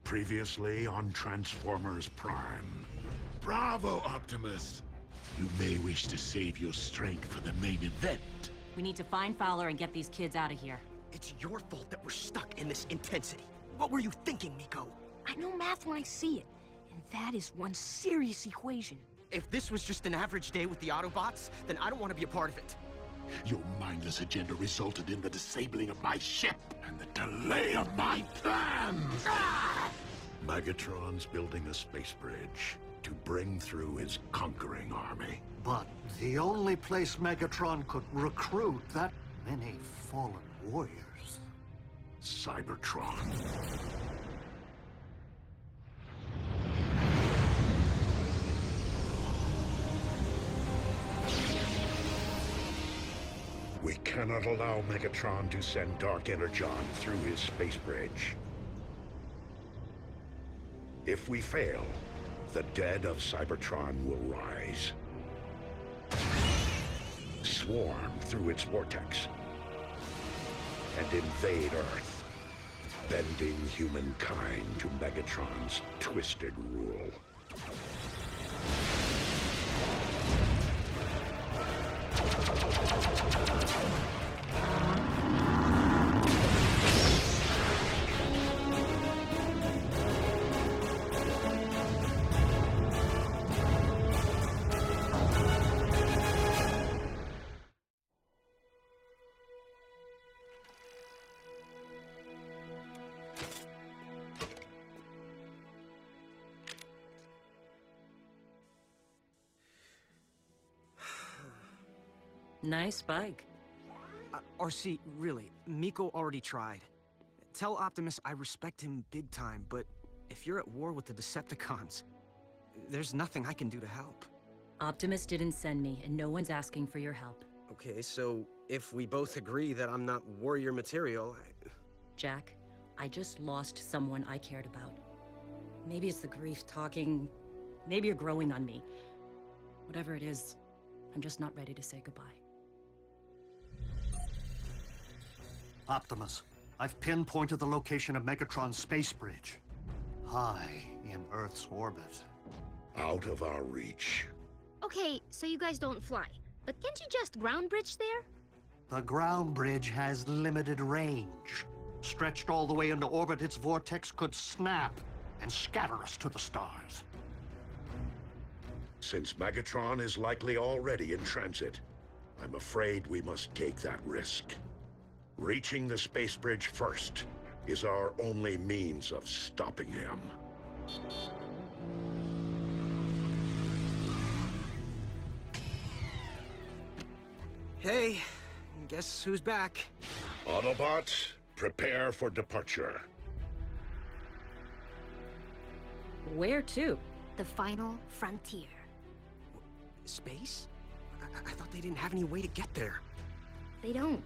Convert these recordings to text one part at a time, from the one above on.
Previously on Transformers Prime. Bravo, Optimus! You may wish to save your strength for the main event. We need to find Fowler and get these kids out of here. It's your fault that we're stuck in this intensity. What were you thinking, Miko? I know math when I see it, and that is one serious equation. If this was just an average day with the Autobots, then I don't want to be a part of it. Your mindless agenda resulted in the disabling of my ship and the delay of my plans! Ah! Megatron's building a space bridge to bring through his conquering army. But the only place Megatron could recruit that many fallen warriors. Cybertron. We cannot allow Megatron to send Dark Energon through his space bridge. If we fail, the dead of Cybertron will rise. Swarm through its vortex and invade Earth, bending humankind to Megatron's twisted rule. Nice bike. RC, really, Miko already tried. Tell Optimus I respect him big time, but if you're at war with the Decepticons, there's nothing I can do to help. Optimus didn't send me, and no one's asking for your help. Okay, so if we both agree that I'm not warrior material, Jack, I just lost someone I cared about. Maybe it's the grief talking. Maybe you're growing on me. Whatever it is, I'm just not ready to say goodbye. Optimus, I've pinpointed the location of Megatron's space bridge. High in Earth's orbit. Out of our reach. Okay, so you guys don't fly. But can't you just ground bridge there? The ground bridge has limited range. Stretched all the way into orbit, its vortex could snap and scatter us to the stars. Since Megatron is likely already in transit, I'm afraid we must take that risk. Reaching the space bridge first is our only means of stopping him. Hey, guess who's back? Autobots, prepare for departure. Where to? The final frontier. Space? I thought they didn't have any way to get there. They don't.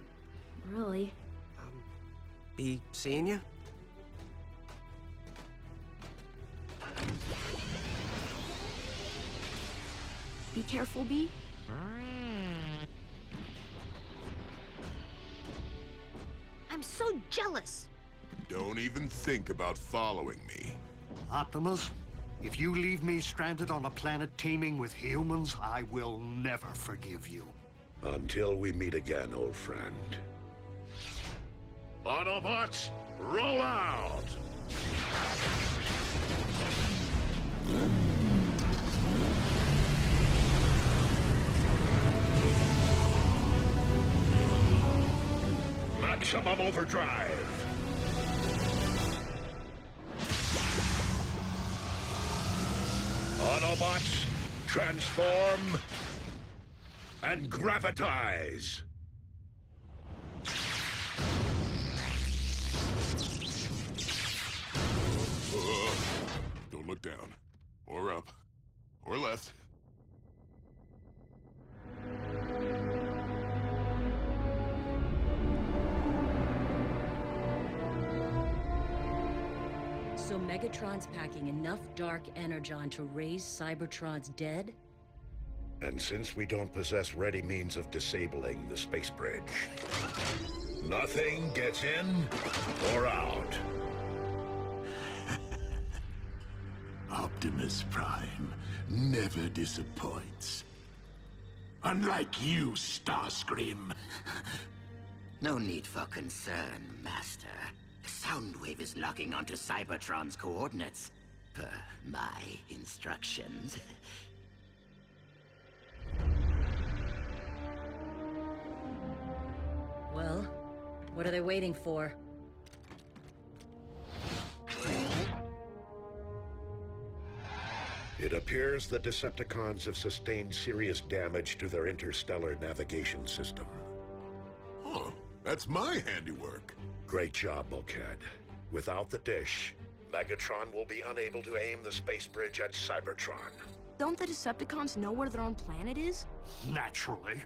Really. Be seeing you? Be careful, B. I'm so jealous. Don't even think about following me. Optimus, if you leave me stranded on a planet teeming with humans, I will never forgive you. Until we meet again, old friend. Autobots, roll out! Maximum overdrive! Autobots, transform and gravitize! Don't look down. Or up. Or left. So Megatron's packing enough Dark Energon to raise Cybertron's dead? And since we don't possess ready means of disabling the space bridge, nothing gets in or out. Optimus Prime never disappoints. Unlike you, Starscream. No need for concern, Master. Soundwave is locking onto Cybertron's coordinates, per my instructions. Well, what are they waiting for? It appears the Decepticons have sustained serious damage to their interstellar navigation system. Oh, that's my handiwork. Great job, Bulkhead. Without the dish, Megatron will be unable to aim the space bridge at Cybertron. Don't the Decepticons know where their own planet is? Naturally.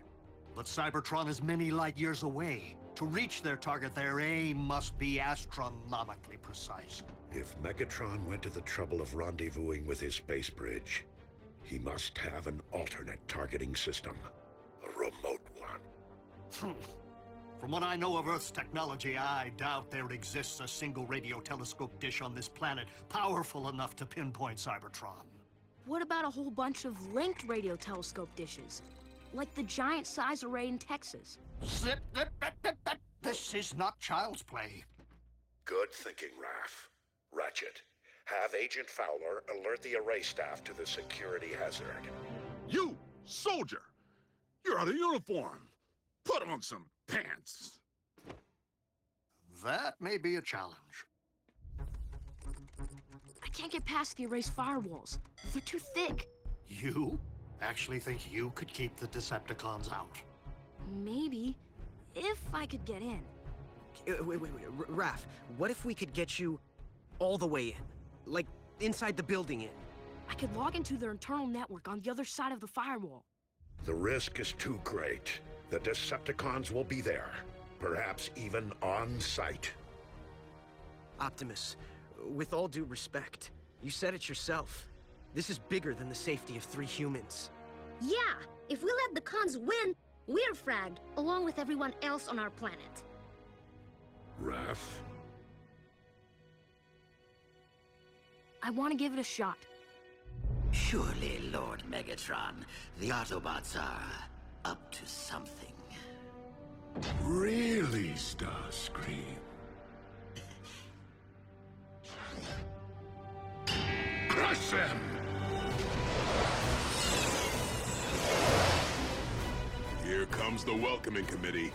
But Cybertron is many light years away. To reach their target, their aim must be astronomically precise. If Megatron went to the trouble of rendezvousing with his space bridge, he must have an alternate targeting system. A remote one. From what I know of Earth's technology, I doubt there exists a single radio telescope dish on this planet powerful enough to pinpoint Cybertron. What about a whole bunch of linked radio telescope dishes? Like the giant size array in Texas. Zip, zip, zip, zip, zip. This is not child's play. Good thinking, Raph. Ratchet, have Agent Fowler alert the array staff to the security hazard. You, soldier! You're out of uniform! Put on some pants! That may be a challenge. I can't get past the array's firewalls. They're too thick. You actually think you could keep the Decepticons out? Maybe, if I could get in. Wait, Raph, what if we could get you all the way in? Like, inside the building in? I could log into their internal network on the other side of the firewall. The risk is too great. The Decepticons will be there, perhaps even on site. Optimus, with all due respect, you said it yourself. This is bigger than the safety of 3 humans. Yeah, if we let the cons win, we're fragged, along with everyone else on our planet. Raph? I want to give it a shot. Surely, Lord Megatron, the Autobots are up to something. Really, Starscream? Crush them! Here comes the welcoming committee.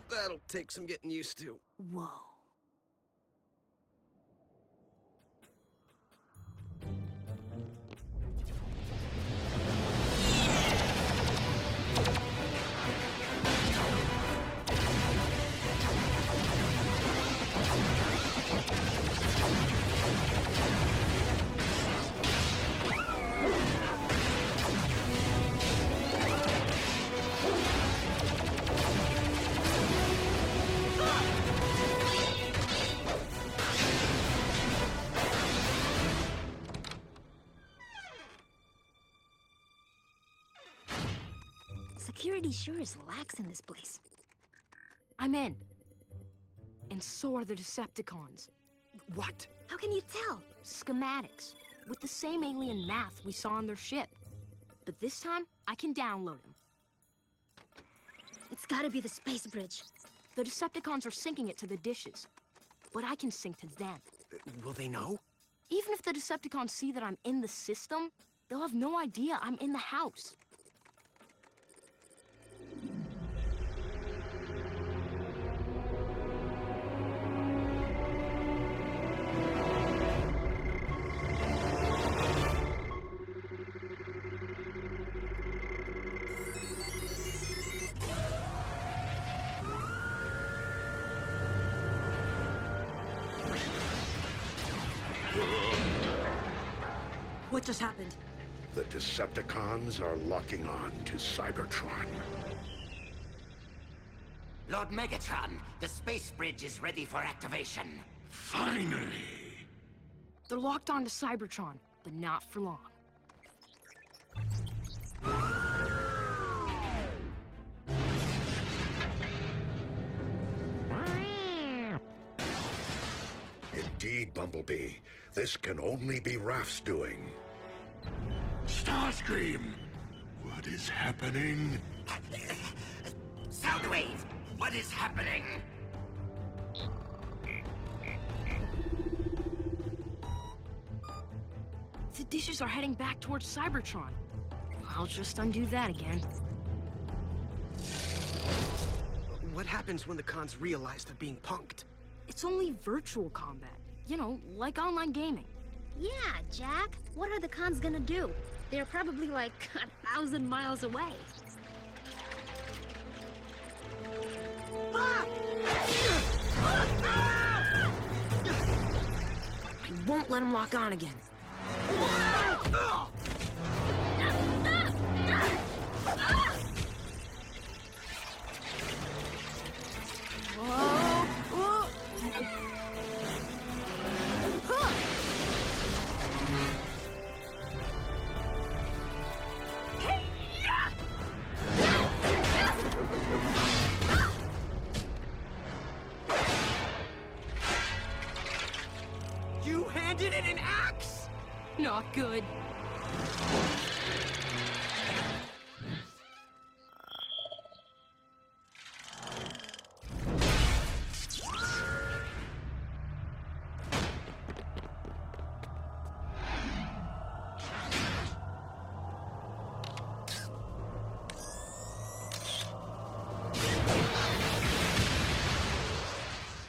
That'll take some getting used to. Whoa. Security sure is lax in this place. I'm in. And so are the Decepticons. What? How can you tell? Schematics. With the same alien math we saw on their ship. But this time, I can download them. It's gotta be the space bridge. The Decepticons are syncing it to the dishes. But I can sync to them. Will they know? Even if the Decepticons see that I'm in the system, they'll have no idea I'm in the house. What just happened? The Decepticons are locking on to Cybertron. Lord Megatron, the space bridge is ready for activation. Finally! They're locked onto Cybertron, but not for long. indeed, Bumblebee. This can only be Raph's doing. Starscream! What is happening? Soundwave! What is happening? The dishes are heading back towards Cybertron. I'll just undo that again. What happens when the cons realize they're being punked? It's only virtual combat. You know, like online gaming. Yeah, Jack. What are the cons gonna do? They're probably like 1,000 miles away. I won't let him lock on again. You handed it an axe? Not good.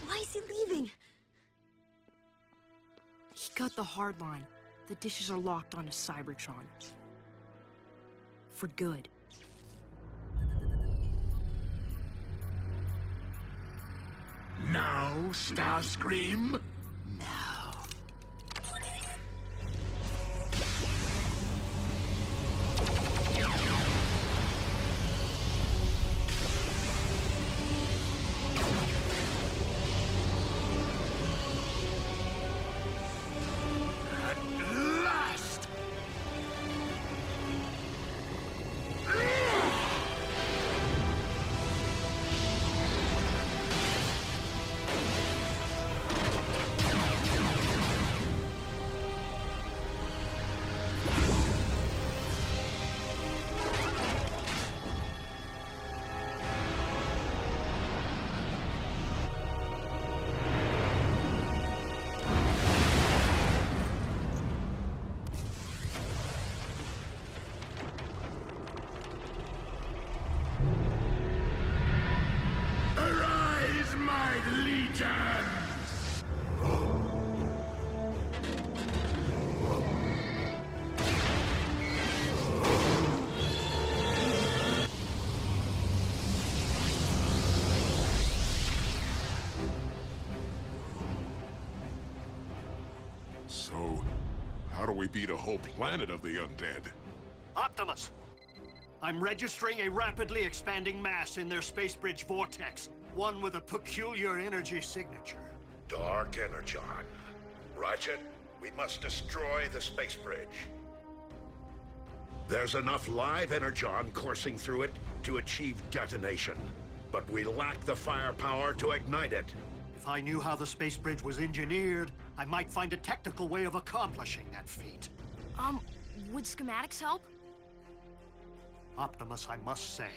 Why is he leaving? He got the hard line. The dishes are locked onto Cybertron. For good. Now, Starscream? Arise, my legions! So, how do we beat a whole planet of the undead? Optimus! I'm registering a rapidly expanding mass in their space bridge vortex, one with a peculiar energy signature. Dark Energon. Ratchet, we must destroy the space bridge. There's enough live Energon coursing through it to achieve detonation, but we lack the firepower to ignite it. If I knew how the space bridge was engineered, I might find a technical way of accomplishing that feat. Would schematics help? Optimus, I must say,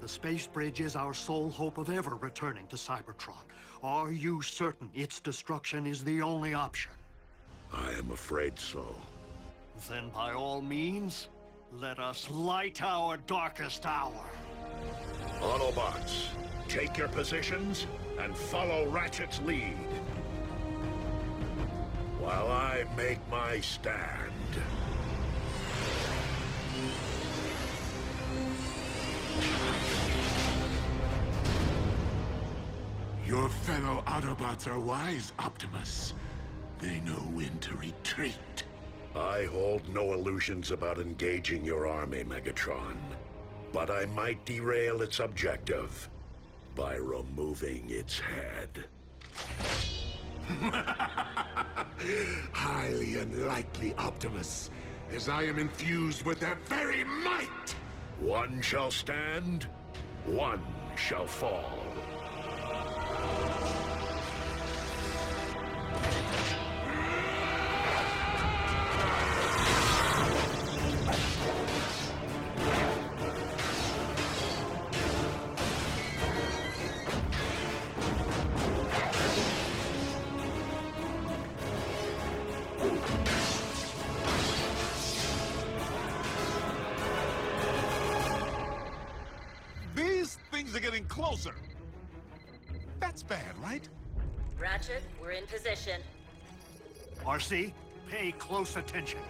the space bridge is our sole hope of ever returning to Cybertron. Are you certain its destruction is the only option? I am afraid so. Then by all means, let us light our darkest hour. Autobots, take your positions and follow Ratchet's lead. While I make my stand. Your fellow Autobots are wise, Optimus. They know when to retreat. I hold no illusions about engaging your army, Megatron. But I might derail its objective by removing its head. Highly unlikely, Optimus, as I am infused with their very might! One shall stand, one shall fall. getting closer. That's bad, right? Ratchet, we're in position. RC, pay close attention.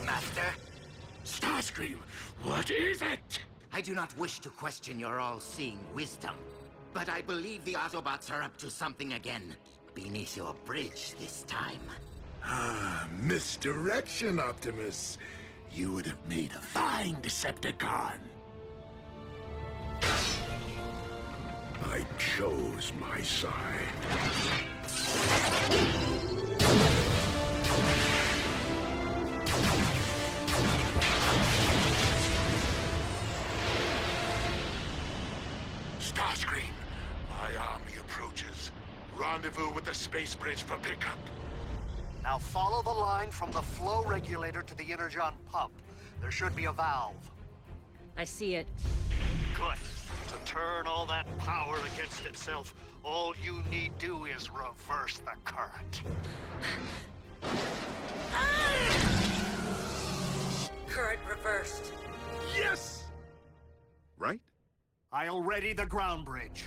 Master, Starscream, what is it? I do not wish to question your all-seeing wisdom, but I believe the Autobots are up to something again. Beneath your bridge this time. Ah, misdirection, Optimus. You would have made a fine Decepticon. I chose my side. Starscream, my army approaches. Rendezvous with the space bridge for pickup. Now follow the line from the flow regulator to the energon pump. There should be a valve. I see it. Good. To turn all that power against itself, all you need do is reverse the current. Current reversed. Yes! Right? I'll ready the ground bridge.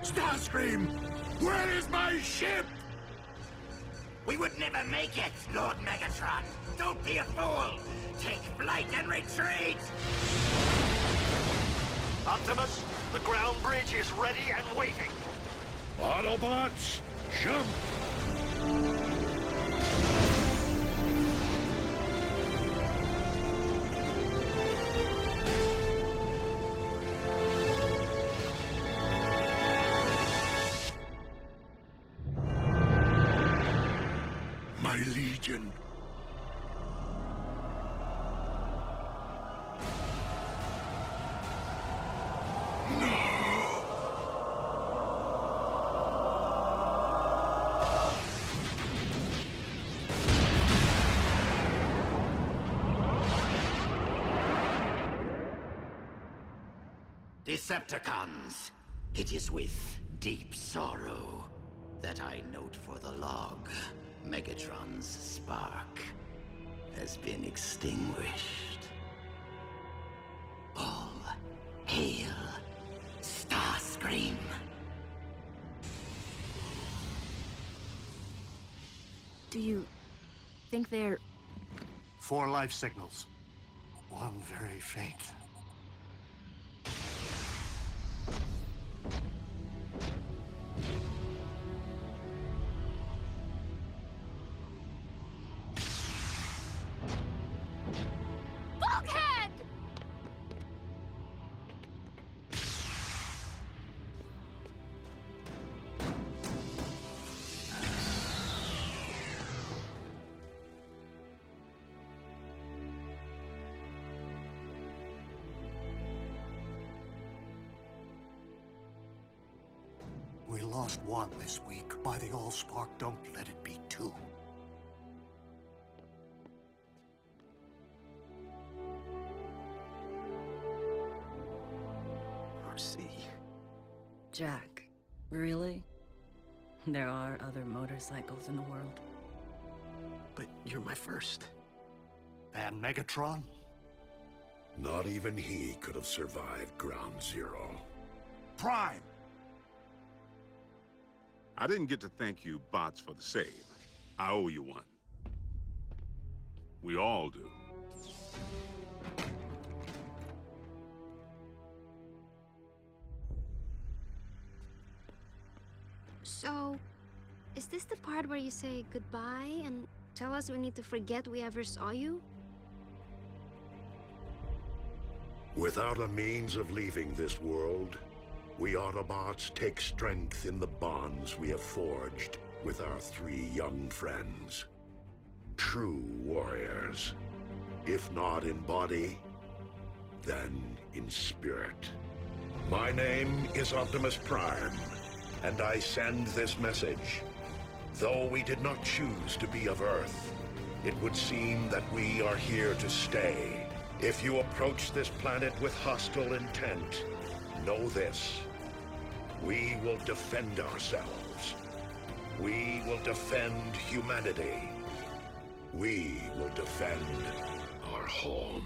Starscream, where is my ship? We would never make it, Lord Megatron. Don't be a fool. Take flight and retreat. Optimus, the ground bridge is ready and waiting. Autobots, jump! My Legion. Decepticons, it is with deep sorrow that I note for the log Megatron's spark has been extinguished. All hail Starscream. Do you think they're... 4 life signals. One very faint. Bulkhead! We lost 1 this week. By the Allspark, don't let it be 2. RC. Jack, really? There are other motorcycles in the world. But you're my first. And Megatron? Not even he could have survived Ground Zero. Prime! I didn't get to thank you, bots, for the save. I owe you one. We all do. So, is this the part where you say goodbye and tell us we need to forget we ever saw you? Without a means of leaving this world, we Autobots take strength in the bonds we have forged with our 3 young friends. True warriors. If not in body, then in spirit. My name is Optimus Prime, and I send this message. Though we did not choose to be of Earth, it would seem that we are here to stay. If you approach this planet with hostile intent, know this. We will defend ourselves. We will defend humanity. We will defend our home.